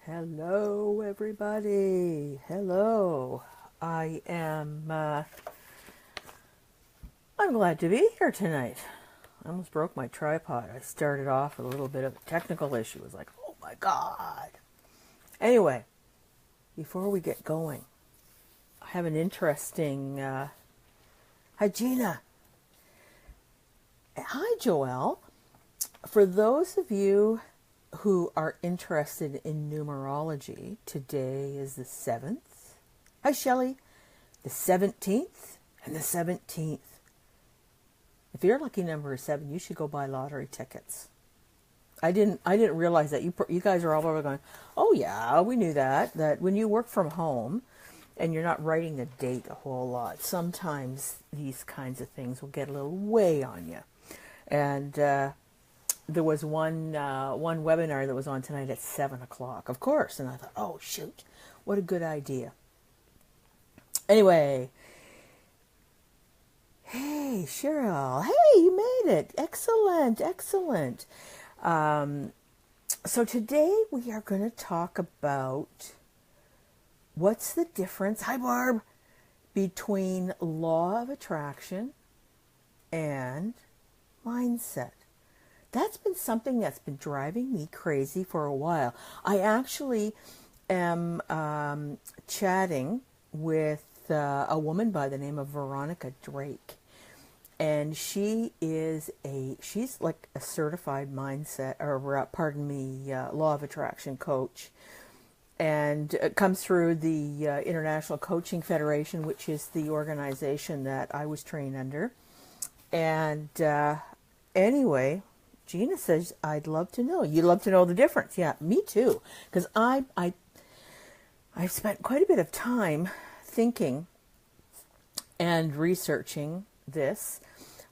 Hello, everybody. Hello. I am. I'm glad to be here tonight. I almost broke my tripod. I started off with a little bit of a technical issue. It was like, oh my god. Anyway, before we get going, I have an interesting. Hi, Gina. Hi, Joelle. For those of you who are interested in numerology, today is the 7th. Hi, Shelley. The 17th and the 17th. If your lucky number is 7, you should go buy lottery tickets. I didn't realize that. You guys are all over going, oh yeah, we knew that when you work from home and you're not writing the date a whole lot, sometimes these kinds of things will get a little way on you. And there was one webinar that was on tonight at 7 o'clock, of course. And I thought, oh, shoot, what a good idea. Anyway, hey, Cheryl. Hey, you made it. Excellent, excellent. So today we are going to talk about what's the difference, hi, Barb, between law of attraction and mindset. That's been something that's been driving me crazy for a while. I actually am chatting with a woman by the name of Veronica Drake. And she's like a certified mindset, or law of attraction coach. And it comes through the International Coaching Federation, which is the organization that I was trained under. And anyway, Gina says, I'd love to know. You'd love to know the difference. Yeah, me too. Because I've spent quite a bit of time thinking and researching this.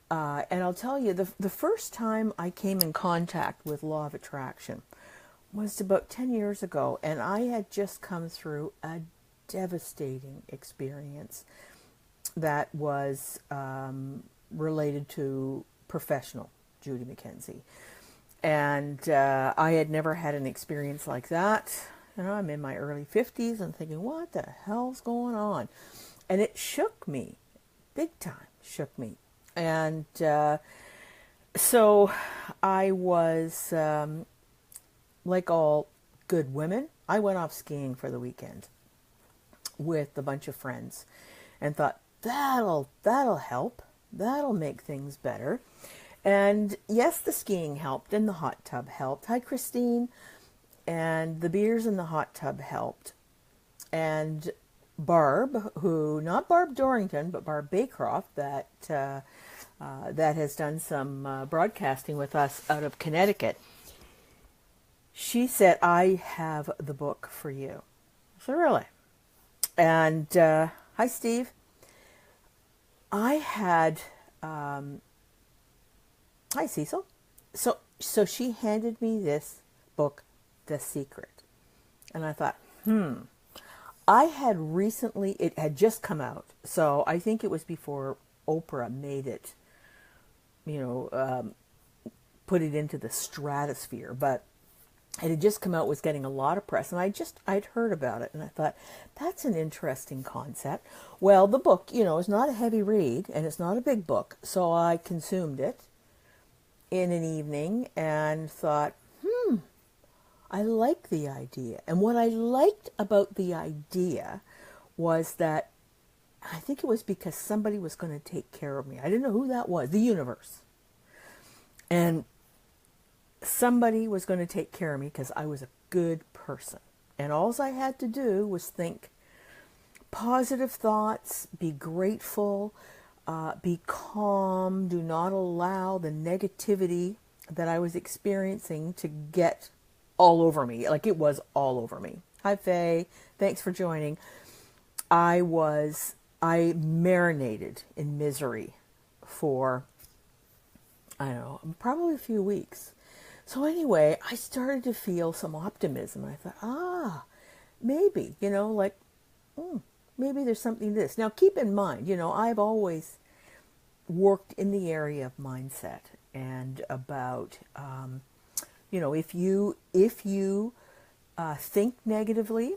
And I'll tell you, the first time I came in contact with law of attraction was about 10 years ago. And I had just come through a devastating experience that was related to professional Judy McKenzie. And I had never had an experience like that. You know, I'm in my early 50s and thinking, what the hell's going on? And it shook me, big time shook me. And so I was, like all good women, I went off skiing for the weekend with a bunch of friends and thought, that'll help. That'll make things better. And yes, the skiing helped and the hot tub helped. Hi, Christine. And the beers in the hot tub helped. And Barb, not Barb Dorrington, but Barb Baycroft, that has done some broadcasting with us out of Connecticut, she said, I have the book for you. So really. And hi, Steve. I had... Hi, Cecil. So she handed me this book, The Secret. And I thought, I had recently, it had just come out. So I think it was before Oprah made it, put it into the stratosphere. But it had just come out, was getting a lot of press. And I'd heard about it. And I thought, that's an interesting concept. Well, the book, is not a heavy read. And it's not a big book. So I consumed it in an evening and thought, I like the idea. And what I liked about the idea was that I think it was because somebody was going to take care of me. I didn't know who that was, the universe. And somebody was going to take care of me because I was a good person. And all I had to do was think positive thoughts, be grateful, be calm, do not allow the negativity that I was experiencing to get all over me. Like it was all over me. Hi, Faye. Thanks for joining. I marinated in misery for, I don't know, probably a few weeks. So anyway, I started to feel some optimism. I thought, maybe, maybe there's something to this. Now, keep in mind, I've always worked in the area of mindset and about, if you think negatively,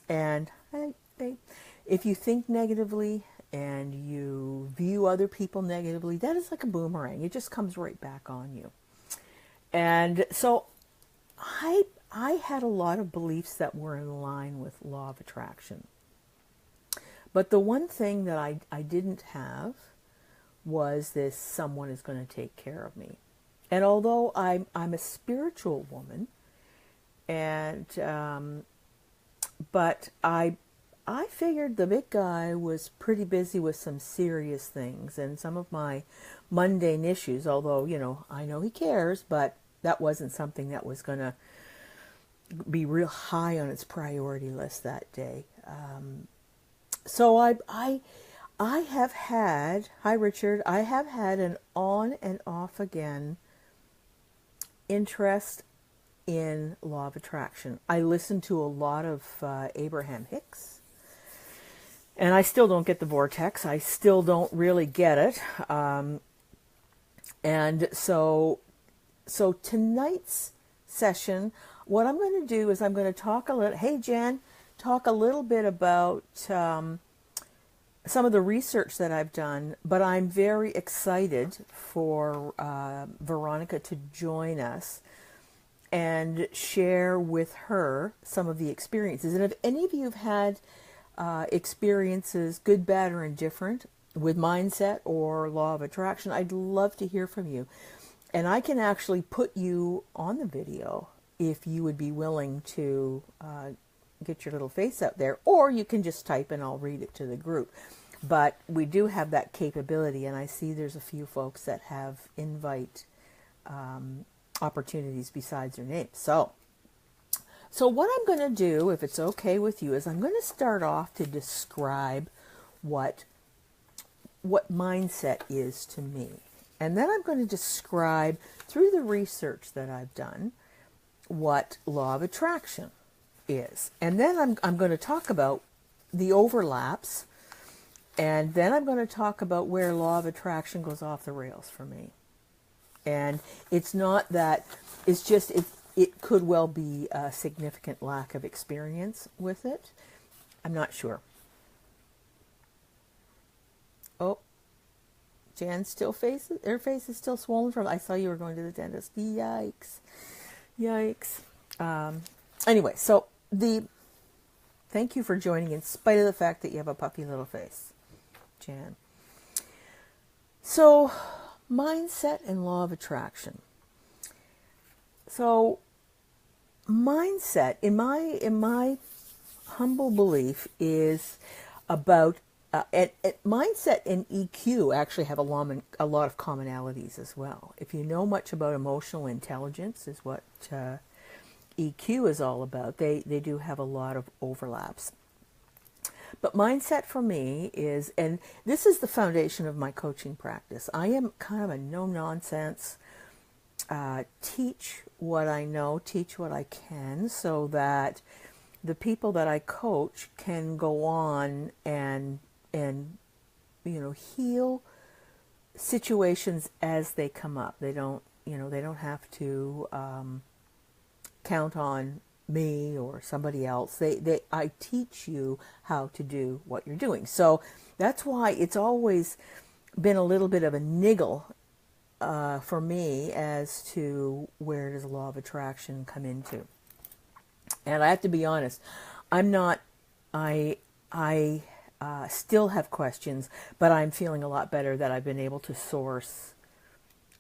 and if you think negatively and you view other people negatively, that is like a boomerang. It just comes right back on you. And so I had a lot of beliefs that were in line with law of attraction. But the one thing that I didn't have was this someone is going to take care of me. And although I'm a spiritual woman, and but I figured the big guy was pretty busy with some serious things and some of my mundane issues, although, I know he cares, but that wasn't something that was going to be real high on its priority list that day. So I have had, hi Richard, I have had an on and off again interest in law of attraction. I listened to a lot of Abraham Hicks, and I still don't get the vortex. I still don't really get it. And so tonight's session, what I'm going to do is I'm going to talk a little, hey Jen, talk a little bit about some of the research that I've done, but I'm very excited for Veronica to join us and share with her some of the experiences. And if any of you have had experiences, good, bad, or indifferent, with mindset or law of attraction, I'd love to hear from you. And I can actually put you on the video if you would be willing to get your little face out there, or you can just type and I'll read it to the group. But we do have that capability, and I see there's a few folks that have invite opportunities besides their name. So what I'm going to do, if it's okay with you, is I'm going to start off to describe what mindset is to me. And then I'm going to describe, through the research that I've done, what law of attraction is. And then I'm going to talk about the overlaps, and then I'm going to talk about where law of attraction goes off the rails for me. And it's not that, it's just, it could well be a significant lack of experience with it. I'm not sure. Oh, Jan still her face is still swollen from, I saw you were going to the dentist. Yikes. Anyway, so thank you for joining in spite of the fact that you have a puffy little face, Jan. So, mindset and law of attraction. So, mindset, in my humble belief, is about mindset and EQ actually have a lot of commonalities as well. If you know much about emotional intelligence, is what EQ is all about, they do have a lot of overlaps. But mindset for me is, and this is the foundation of my coaching practice, I am kind of a no-nonsense, teach what I know, teach what I can, so that the people that I coach can go on and heal situations as they come up. They don't have to count on me or somebody else. I teach you how to do what you're doing. So that's why it's always been a little bit of a niggle for me as to where does the law of attraction come into. And I have to be honest, I still have questions, but I'm feeling a lot better that I've been able to source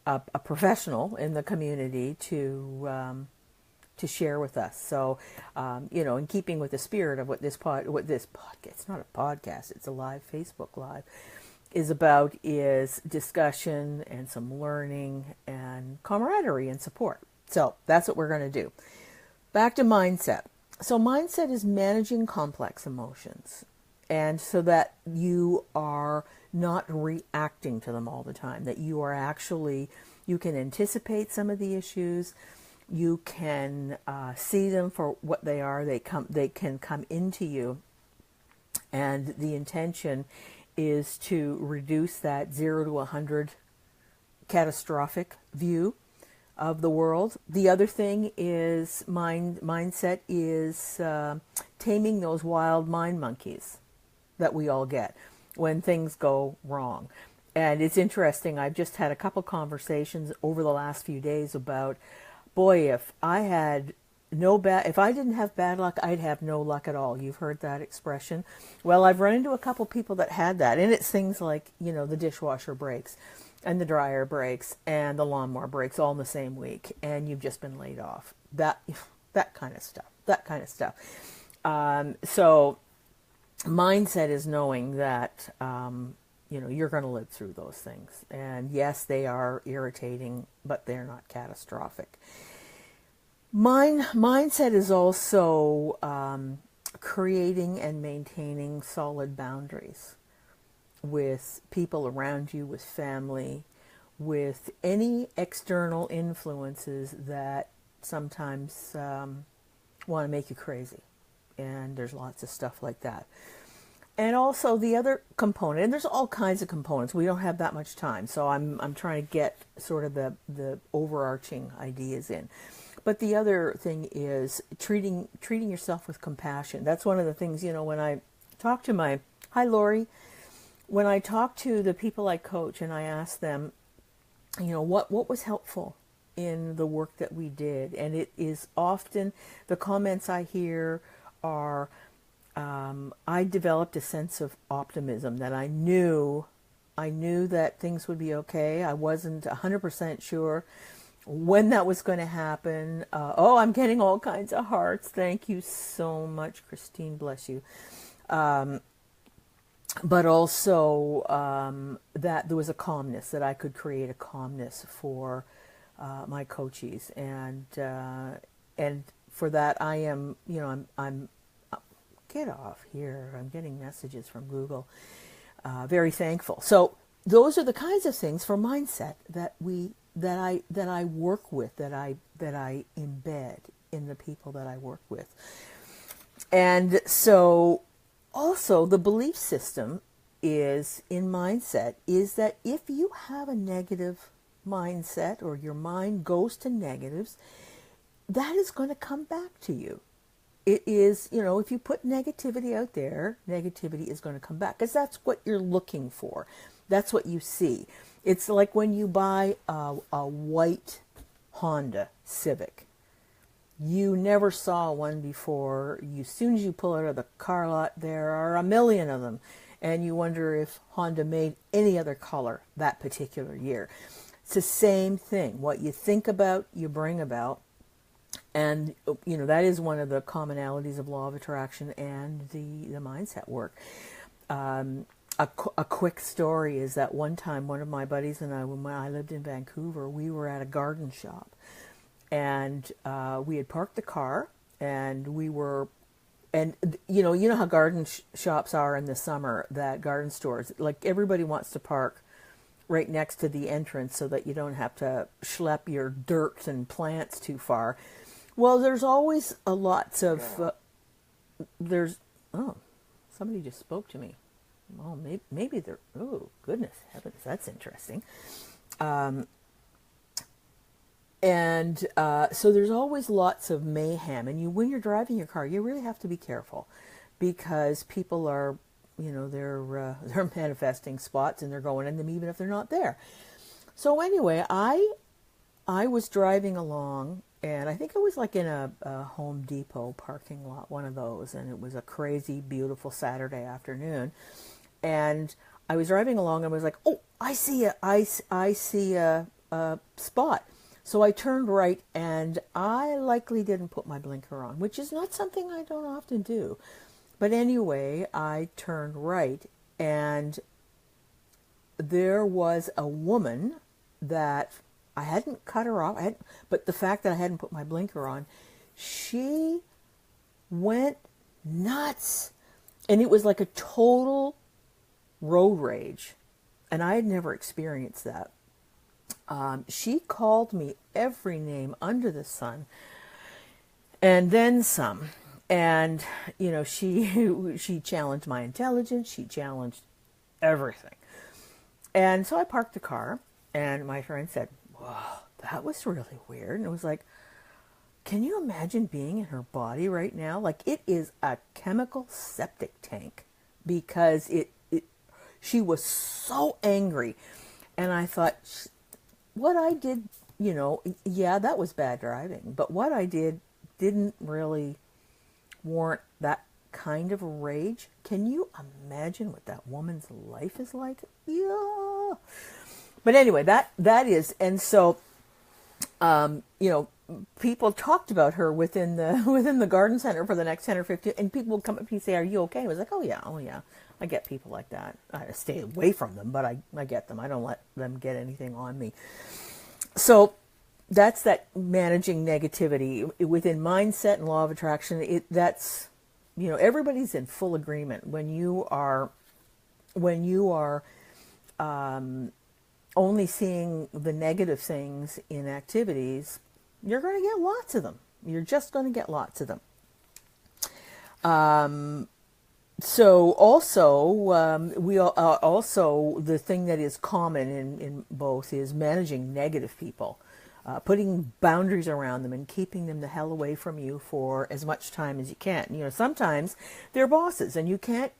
a professional in the community to share with us. So, in keeping with the spirit of what this podcast, it's not a podcast, it's a live Facebook Live, is about, is discussion and some learning and camaraderie and support. So that's what we're going to do. Back to mindset. So mindset is managing complex emotions, and so that you are not reacting to them all the time, that you are actually, you can anticipate some of the issues, you can see them for what they are, they can come into you, and the intention is to reduce that 0 to 100 catastrophic view of the world. The other thing is mindset is taming those wild mind monkeys that we all get when things go wrong. And it's interesting, I've just had a couple conversations over the last few days about, boy, if I didn't have bad luck, I'd have no luck at all. You've heard that expression. Well, I've run into a couple people that had that, and it's things like, the dishwasher breaks and the dryer breaks and the lawnmower breaks all in the same week, and you've just been laid off. That kind of stuff. So mindset is knowing that, you're going to live through those things. And yes, they are irritating, but they're not catastrophic. Mindset is also creating and maintaining solid boundaries with people around you, with family, with any external influences that sometimes want to make you crazy. And there's lots of stuff like that. And also the other component, and there's all kinds of components. We don't have that much time, so I'm trying to get sort of the overarching ideas in. But the other thing is treating yourself with compassion. That's one of the things, when I talk to hi Lori, when I talk to the people I coach and I ask them, what was helpful in the work that we did, and it is often the comments I hear are, I developed a sense of optimism that I knew that things would be okay. I wasn't 100% sure when that was going to happen. I'm getting all kinds of hearts. Thank you so much, Christine. Bless you. But also that there was a calmness, that I could create a calmness for my coachees, and for that I am, I'm get off here. I'm getting messages from Google. Very thankful. So those are the kinds of things for mindset that I work with, that I embed in the people that I work with. And so also the belief system is in mindset is that if you have a negative mindset, or your mind goes to negatives, that is going to come back to you. It is, if you put negativity out there, negativity is going to come back, because that's what you're looking for. That's what you see. It's like when you buy a white Honda Civic. You never saw one before. As soon as you pull out of the car lot, there are a million of them. And you wonder if Honda made any other color that particular year. It's the same thing. What you think about, you bring about. And, that is one of the commonalities of law of attraction and the mindset work. A quick story is that one time, one of my buddies and I, when I lived in Vancouver, we were at a garden shop. And we had parked the car, and we were, and you know how garden shops are in the summer, that garden stores, like everybody wants to park right next to the entrance so that you don't have to schlep your dirt and plants too far. Well, there's always lots of, somebody just spoke to me. Oh, maybe they're, oh, goodness heavens, that's interesting. So there's always lots of mayhem. And when you're driving your car, you really have to be careful, because people are, they're manifesting spots and they're going in them even if they're not there. So anyway, I was driving along, and I think it was like in a Home Depot parking lot, one of those, and it was a crazy, beautiful Saturday afternoon. And I was driving along and I was like, oh, I see a spot. So I turned right, and I likely didn't put my blinker on, which is not something I don't often do. But anyway, I turned right, and there was a woman that I hadn't cut her off, but the fact that I hadn't put my blinker on, she went nuts. And it was like a total road rage. And I had never experienced that. She called me every name under the sun, and then some. And, she challenged my intelligence. She challenged everything. And so I parked the car, and my friend said, "Wow, that was really weird. And it was like, can you imagine being in her body right now? Like, it is a chemical septic tank because she was so angry. And I thought, what I did, yeah, that was bad driving. But what I did didn't really warrant that kind of rage. Can you imagine what that woman's life is like? Yeah. But anyway, that is, and so, people talked about her within the garden center for the next 10 or 15, and people would come up to me and say, "Are you okay?" And I was like, "Oh yeah, I get people like that. I stay away from them, but I get them. I don't let them get anything on me." So that's that managing negativity within mindset and law of attraction. That's, everybody's in full agreement when you are only seeing the negative things in activities. You're going to get lots of them. You're just going to get lots of them. So also, also the thing that is common in both is managing negative people, putting boundaries around them and keeping them the hell away from you for as much time as you can. Sometimes they're bosses, and you can't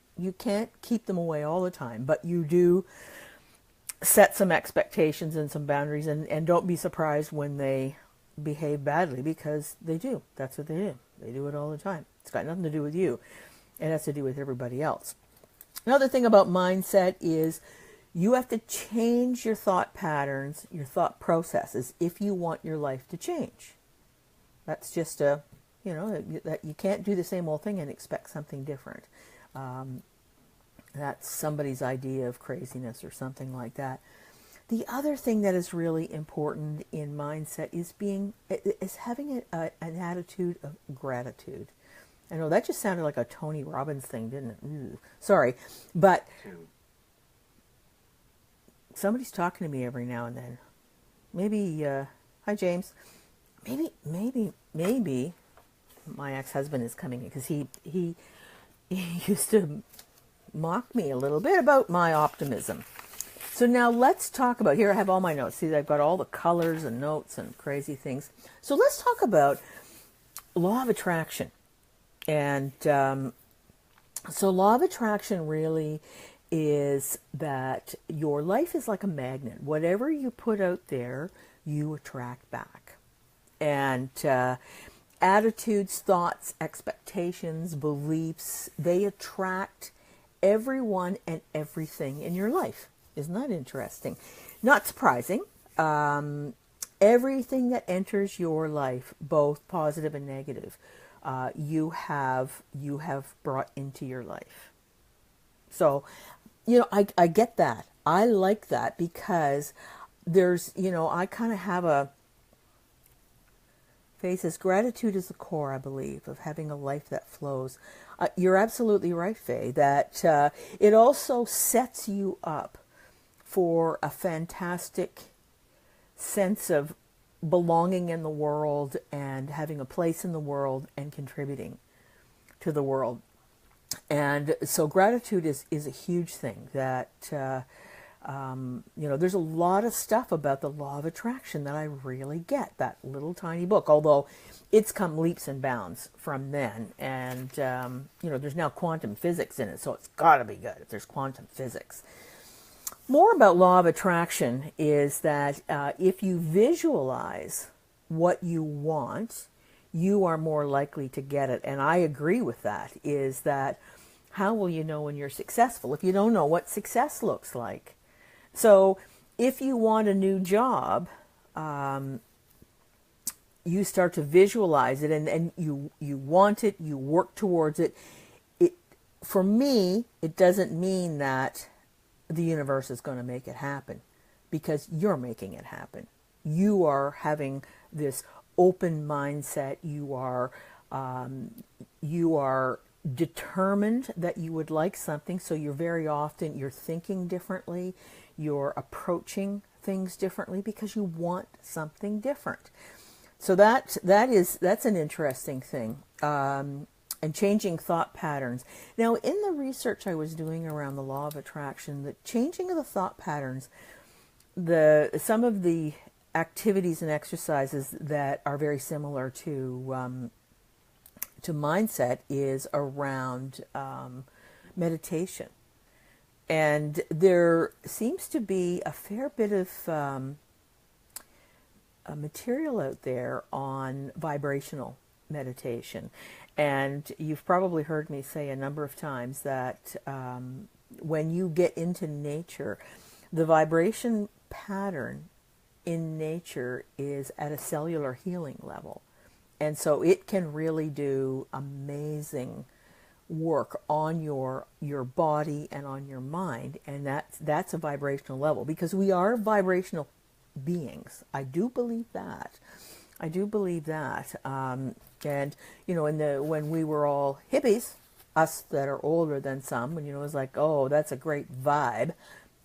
keep them away all the time, but you do set some expectations and some boundaries, and don't be surprised when they behave badly, because they do. That's what they do. They do it all the time. It's got nothing to do with you. It has to do with everybody else. Another thing about mindset is you have to change your thought patterns, your thought processes, if you want your life to change. That's just that you can't do the same old thing and expect something different. That's somebody's idea of craziness or something like that. The other thing that is really important in mindset is having an attitude of gratitude. I know that just sounded like a Tony Robbins thing, didn't it? Ooh, sorry, but somebody's talking to me every now and then. Maybe, hi James. Maybe my ex-husband is coming in, because he used to mock me a little bit about my optimism. So now let's talk about, here I have all my notes. See, I've got all the colors and notes and crazy things. So let's talk about law of attraction. And so law of attraction really is that your life is like a magnet. Whatever you put out there, you attract back. And attitudes, thoughts, expectations, beliefs, they attract everyone and everything in your life. Isn't that interesting? Not surprising. Everything that enters your life, both positive and negative, you have brought into your life. So, I get that. I like that, because there's, I kind of have a phases. Gratitude is the core, I believe, of having a life that flows. You're absolutely right, Faye, that it also sets you up for a fantastic sense of belonging in the world and having a place in the world and contributing to the world. And so gratitude is a huge thing that, there's a lot of stuff about the law of attraction that I really get. That little tiny book, although it's come leaps and bounds from then. And, there's now quantum physics in it, so it's got to be good if there's quantum physics. More about law of attraction is that if you visualize what you want, you are more likely to get it. And I agree with that, is that how will you know when you're successful if you don't know what success looks like? So if you want a new job, you start to visualize it, and you want it, you work towards it. For me, it doesn't mean that the universe is going to make it happen, because you're making it happen. You are having this open mindset. You are determined that you would like something, so you're thinking differently, you're approaching things differently because you want something different. So that's an interesting thing. And changing thought patterns. Now, in the research I was doing around the law of attraction, the changing of the thought patterns, some of the activities and exercises that are very similar to mindset is around meditation. And there seems to be a fair bit of material out there on vibrational meditation. And you've probably heard me say a number of times that when you get into nature, the vibration pattern in nature is at a cellular healing level. And so it can really do amazing work on your body and on your mind, and that's a vibrational level, because we are vibrational beings. I do believe that. And when we were all hippies, us that are older than some, when it was like, oh, that's a great vibe.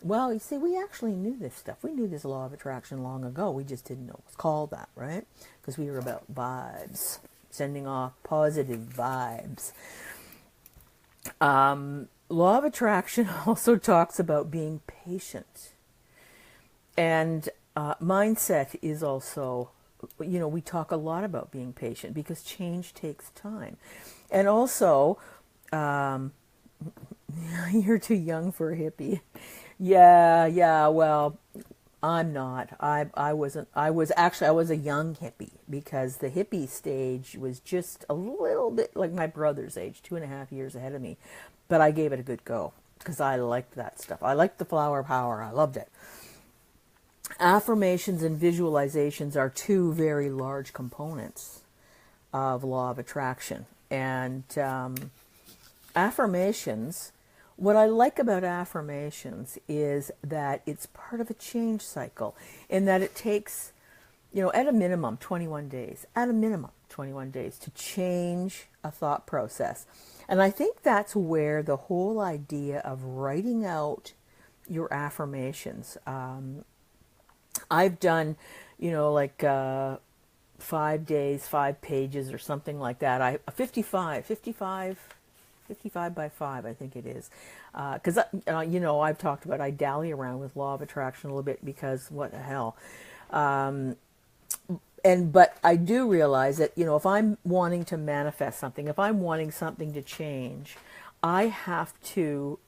Well, you see, we actually knew this stuff. We knew this law of attraction long ago. We just didn't know it was called that, right? Because we were about vibes, sending off positive vibes. Law of attraction also talks about being patient. And mindset is also, we talk a lot about being patient because change takes time. And also, you're too young for a hippie. Yeah, well, I'm not. I wasn't. I was a young hippie, because the hippie stage was just a little bit like my brother's age, 2.5 years ahead of me. But I gave it a good go because I liked that stuff. I liked the flower power. I loved it. Affirmations and visualizations are two very large components of law of attraction. And affirmations, what I like about affirmations is that it's part of a change cycle, in that it takes, at a minimum 21 days, to change a thought process. And I think that's where the whole idea of writing out your affirmations, I've done, 5 days, 5 pages or something like that. 55 by 5, I think it is. Because, I've talked about, I dally around with law of attraction a little bit because what the hell. But I do realize that, if I'm wanting to manifest something, if I'm wanting something to change, I have to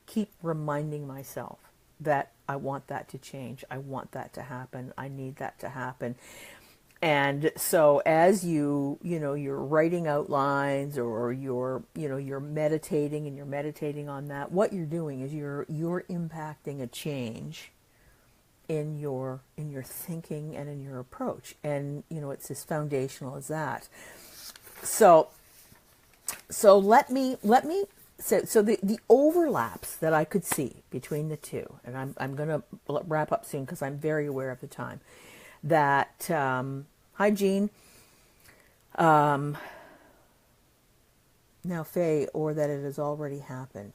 keep reminding myself that I want that to change. I want that to happen. I need that to happen. And so as you're writing outlines, or you're meditating, and you're meditating on that, what you're doing is you're impacting a change in your thinking and in your approach. And, it's as foundational as that. So let me so the overlaps that I could see between the two, and I'm going to wrap up soon because I'm very aware of the time, that, hi Jean, now Faye, or that it has already happened.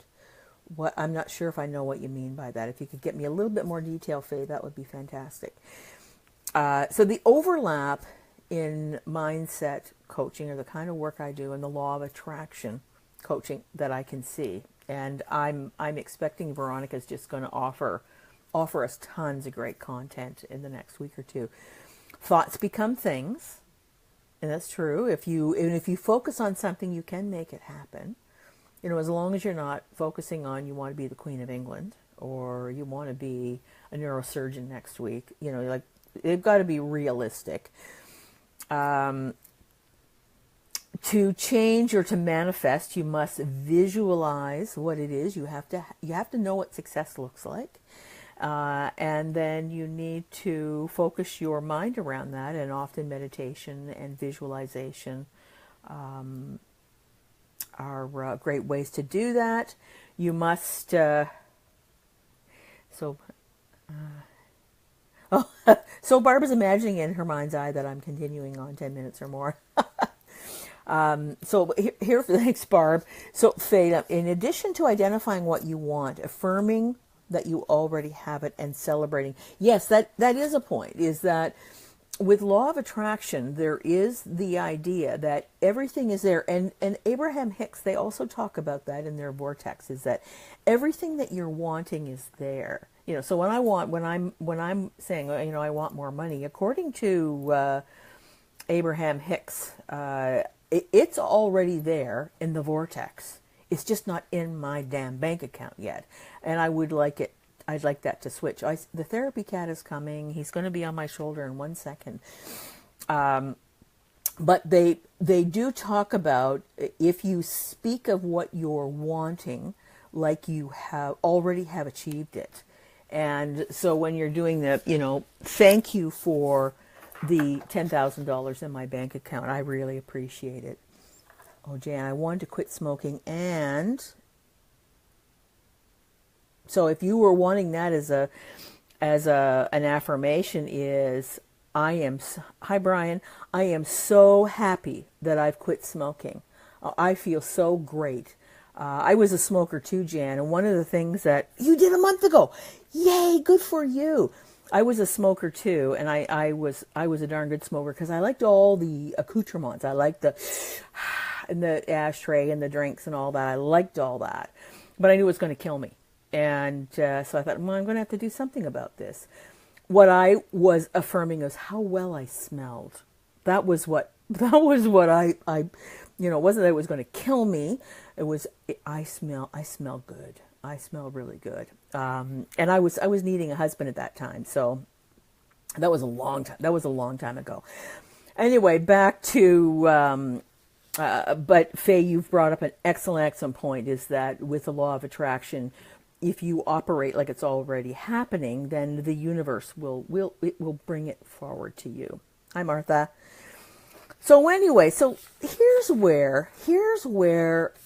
I'm not sure if I know what you mean by that. If you could get me a little bit more detail, Faye, that would be fantastic. So the overlap in mindset coaching, or the kind of work I do, and the law of attraction coaching that I can see, and I'm expecting Veronica's just going to offer us tons of great content in the next week or two. Thoughts become things, and that's true. If you focus on something, you can make it happen. As long as you're not focusing on you want to be the Queen of England, or you want to be a neurosurgeon next week. They've got to be realistic. To change or to manifest, you must visualize what it is. You have to know what success looks like. And then you need to focus your mind around that, and often meditation and visualization are great ways to do that. You must, so Barbara's imagining in her mind's eye that I'm continuing on 10 minutes or more. Thanks, Barb. So, Faye, in addition to identifying what you want, affirming that you already have it, and celebrating. Yes, that is a point, is that with law of attraction, there is the idea that everything is there. And Abraham Hicks, they also talk about that in their vortex, is that everything that you're wanting is there. So when I'm saying, I want more money, according to Abraham Hicks, it's already there in the vortex. It's just not in my damn bank account yet, and I'd like that to switch. The therapy cat is coming. He's going to be on my shoulder in 1 second. But they do talk about, if you speak of what you're wanting, like you already have achieved it. And so when you're doing the, thank you for the $10,000 in my bank account, I really appreciate it. Oh, Jan, I wanted to quit smoking. And so if you were wanting that as an affirmation, is, hi Brian, I am so happy that I've quit smoking. I feel so great. I was a smoker too, Jan, and one of the things that you did a month ago, yay, good for you. I was a smoker too, and I was a darn good smoker because I liked all the accoutrements. I liked the ashtray and the drinks and all that. I liked all that, but I knew it was going to kill me, and so I thought, well, I'm going to have to do something about this. What I was affirming was how well I smelled. That was what I it wasn't that it was going to kill me. It was, I smell good. I smell really good. And I was needing a husband at that time. So that was a long time ago. Anyway, back to, but Faye, you've brought up an excellent point, is that with the law of attraction, if you operate like it's already happening, then the universe will bring it forward to you. Hi, Martha. So anyway, here's where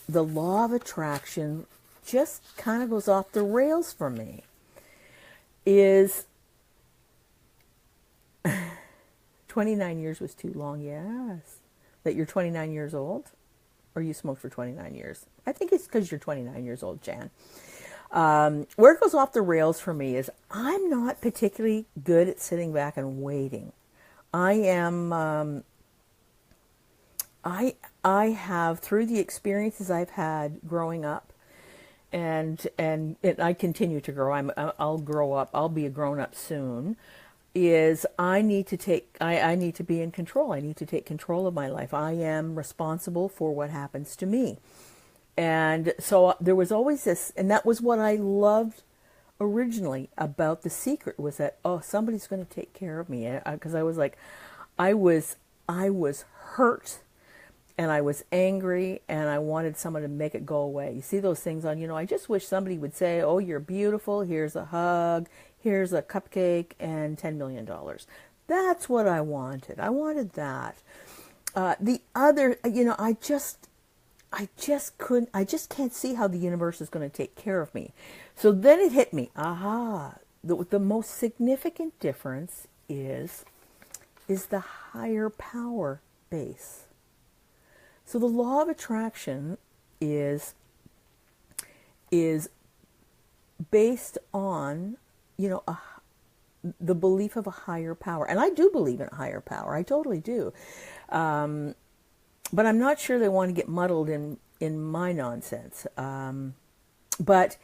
the law of attraction just kind of goes off the rails for me. Is 29 years was too long, yes. That you're 29 years old? Or you smoked for 29 years? I think it's because you're 29 years old, Jan. Where it goes off the rails for me is I'm not particularly good at sitting back and waiting. I am... I have, through the experiences I've had growing up, and I continue to grow. I'll grow up. I'll be a grown up soon. Is I need to be in control. I need to take control of my life. I am responsible for what happens to me. And so there was always this, and that was what I loved originally about The Secret, was that, oh, somebody's going to take care of me. Because I was like, I was hurt. And I was angry, and I wanted someone to make it go away. You see those things on, I just wish somebody would say, oh, you're beautiful, here's a hug, here's a cupcake, and $10 million. That's what I wanted. I wanted that. The other, I just can't see how the universe is going to take care of me. So then it hit me, the most significant difference is the higher power base. So the law of attraction is based on, the belief of a higher power. And I do believe in a higher power. I totally do. But I'm not sure they want to get muddled in my nonsense. But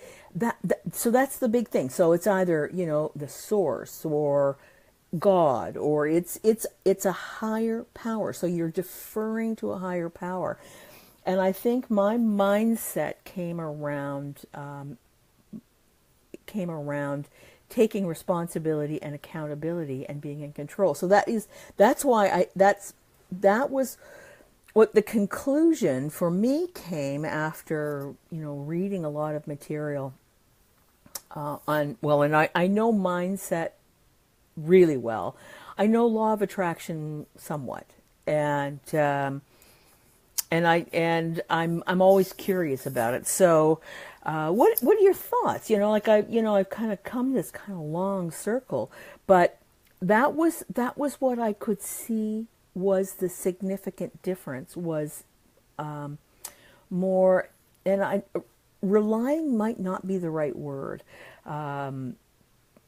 so that's the big thing. So it's either, the source or God, or it's a higher power. So you're deferring to a higher power. And I think my mindset came around taking responsibility and accountability and being in control. So that was what the conclusion for me came after, reading a lot of material and I know mindset really well. I know law of attraction somewhat, and I'm always curious about it. So, what are your thoughts? I've kind of come this kind of long circle, but that was what I could see was the significant difference, was more, and relying might not be the right word.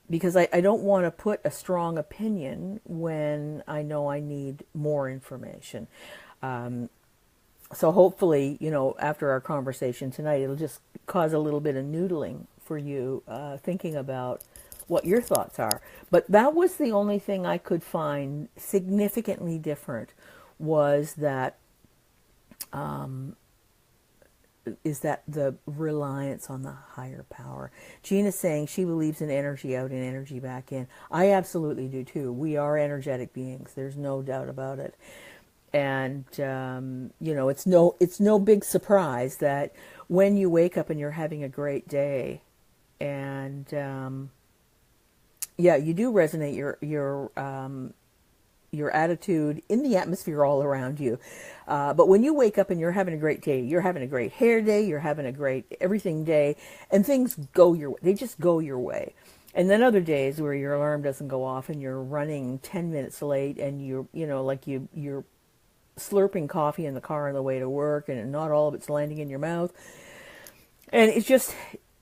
Because I don't want to put a strong opinion when I know I need more information. So hopefully, after our conversation tonight, it'll just cause a little bit of noodling for you, thinking about what your thoughts are. But that was the only thing I could find significantly different, was that the reliance on the higher power. Gina's saying she believes in energy out and energy back in. I absolutely do too. We are energetic beings. There's no doubt about it. And it's no big surprise that when you wake up and you're having a great day, and you do resonate your attitude in the atmosphere all around you. But when you wake up and you're having a great day, you're having a great hair day, you're having a great everything day, and things go your way. They just go your way. And then other days where your alarm doesn't go off and you're running 10 minutes late, and you're slurping coffee in the car on the way to work, and not all of it's landing in your mouth. And it's just,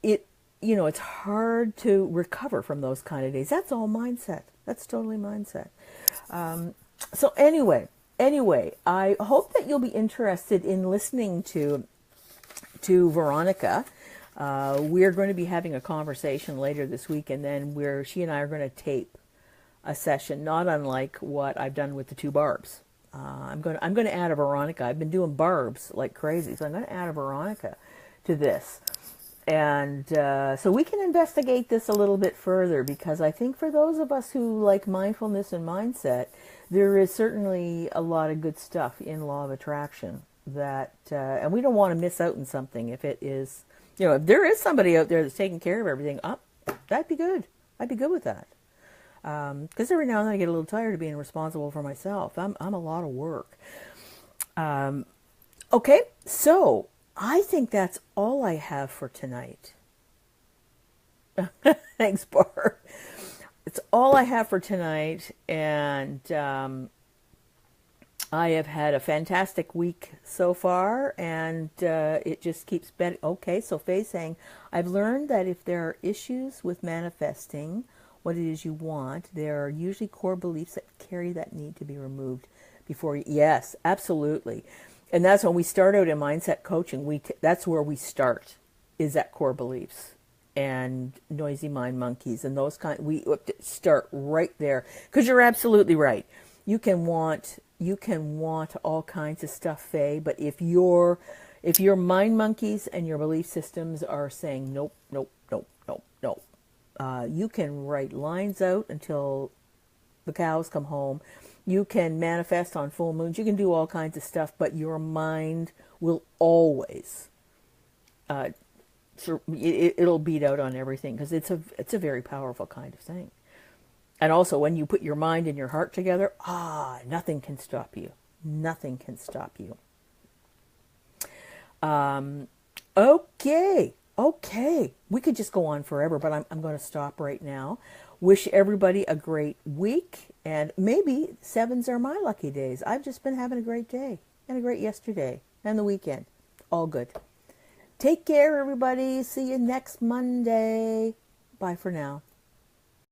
it's hard to recover from those kind of days. That's all mindset. That's totally mindset. So anyway, I hope that you'll be interested in listening to Veronica. We're going to be having a conversation later this week, and then she and I are going to tape a session, not unlike what I've done with the two barbs. I'm going to add a Veronica. I've been doing barbs like crazy, so I'm going to add a Veronica to this. And so we can investigate this a little bit further, because I think for those of us who like mindfulness and mindset, there is certainly a lot of good stuff in law of attraction that, and we don't want to miss out on something if it is, if there is somebody out there that's taking care of everything, that'd be good. I'd be good with that. Because every now and then I get a little tired of being responsible for myself. I'm a lot of work. Okay, so I think that's all I have for tonight. Thanks, Barb. It's all I have for tonight, and I have had a fantastic week so far, and it just keeps better. Okay, so Faye's saying, I've learned that if there are issues with manifesting what it is you want, there are usually core beliefs that carry that need to be removed before you. Yes, absolutely. And that's when we start out in mindset coaching. That's where we start, is at core beliefs and noisy mind monkeys and those kind. We start right there, because you're absolutely right. You can want all kinds of stuff, Faye, but if your mind monkeys and your belief systems are saying nope, nope, nope, nope, nope, you can write lines out until the cows come home. You can manifest on full moons. You can do all kinds of stuff, but your mind will always, it'll beat out on everything, because it's a very powerful kind of thing. And also, when you put your mind and your heart together, nothing can stop you. Nothing can stop you. Okay. We could just go on forever, but I'm going to stop right now. Wish everybody a great week, and maybe 7s are my lucky days. I've just been having a great day, and a great yesterday, and the weekend. All good. Take care, everybody. See you next Monday. Bye for now.